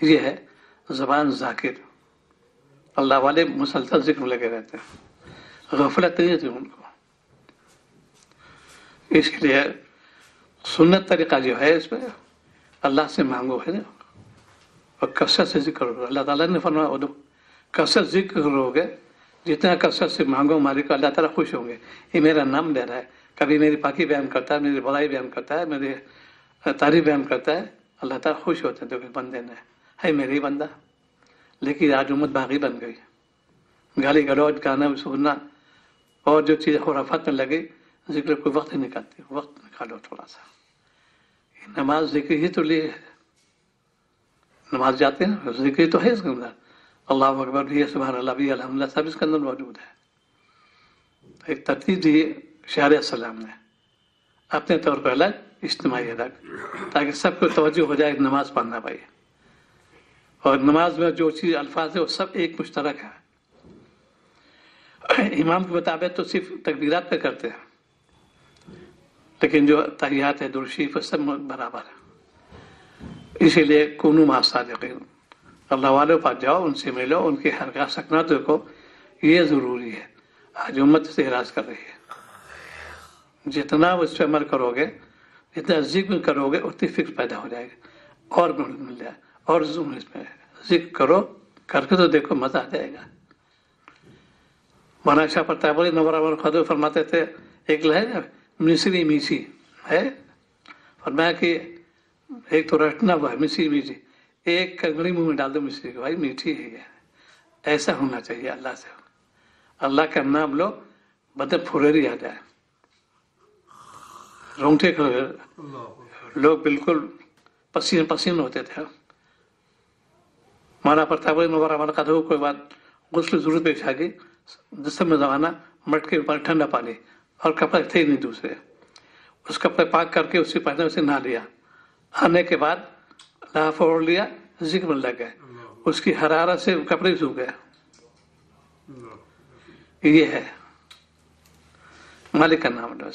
یہ ہے زبان ذاکر، اللہ والے مسلسل ذکر میں لگے رہتے ہیں، غفلت نہیں ہوتی ان کو۔ اس کے لیے سنت طریقہ جو ہے اس میں اللہ سے مانگو ہے نا، اور کثرت سے ذکر کرو۔ اللہ تعالیٰ نے فرمایا ادعو، کثرت ذکر کرو گے، جتنا کثرت سے مانگو مالک کو، اللہ تعالیٰ خوش ہوں گے۔ یہ میرا نام لے رہا ہے، کبھی میری پاکی بیان کرتا ہے، میری بڑائی بیان کرتا ہے، میری تعریف بیان کرتا ہے، اللہ تعالیٰ خوش ہوتے ہیں۔ تو بندے نے ہے میری بندہ، لیکن آج امت باغی بن گئی، گالی گلوچ گانا سننا اور جو چیز خرافات میں لگی، ذکر کوئی وقت نہیں نکالتی، وقت نکالو تھوڑا سا۔ نماز ذکر ہی تو لیے ہے، نماز جاتے ہیں ذکر تو ہے اس کے اندر، اللہ اکبر بھی ہے، سبحان اللہ بھی، الحمدللہ سب اس کے اندر موجود ہے۔ ایک ترتیب دی شاعر السلام نے اپنے طور پر الگ، اجتماعی الگ، تاکہ سب کو توجہ ہو جائے نماز پڑھنا بھائی۔ اور نماز میں جو چیز الفاظ ہے وہ سب ایک مشترک ہے۔ امام کے مطابق تو صرف تکبیرات پہ کرتے ہیں، لیکن جو تحیات ہے درود شریف سب برابر ہے۔ اسی لیے کونوا مع الصادقین، اللہ والوں پاس جاؤ، ان سے ملو، ان کی حرکات سکنات دیکھو، یہ ضروری ہے۔ آج امت سے اعراض کر رہی ہے، جتنا اس پہ عمل کرو گے، جتنا ذکر کرو گے، اتنی فکر پیدا ہو جائے گی، اور مل جائے، اور اس میں ذکر کرو، کر کے تو دیکھو مزہ آ جائے گا۔ مولانا شاہ پرتابی نور خدو فرماتے تھے، ایک ہے مصری میسی ہے، فرمایا کہ ایک تو رٹنا ہوا ہے مصری میسی، ایک کنگڑی منہ میں ڈال دو مصری کو، بھائی میٹھی ہے۔ ایسا ہونا چاہیے اللہ سے، اللہ کا نام لو، بدن پھریری آ جائے، رونگٹے کھڑے، لوگ بالکل پسین پسین ہوتے تھے۔ مولانا پرتابی نور خدو کوئی بات غسل ضرورت پیش آ گئی، جسم میں زمانہ مٹ کے اوپر ٹھنڈا پانی اور کپڑے تھے نہیں دوسرے، اس کپڑے پاک کر کے اسے پہنے، اسے نہا لیا، آنے کے بعد لحاف اوڑھ لیا، ذکر میں لگ گئے، اس کی حرارت سے کپڑے سوکھ گئے۔ یہ ہے مالک کا نام لو،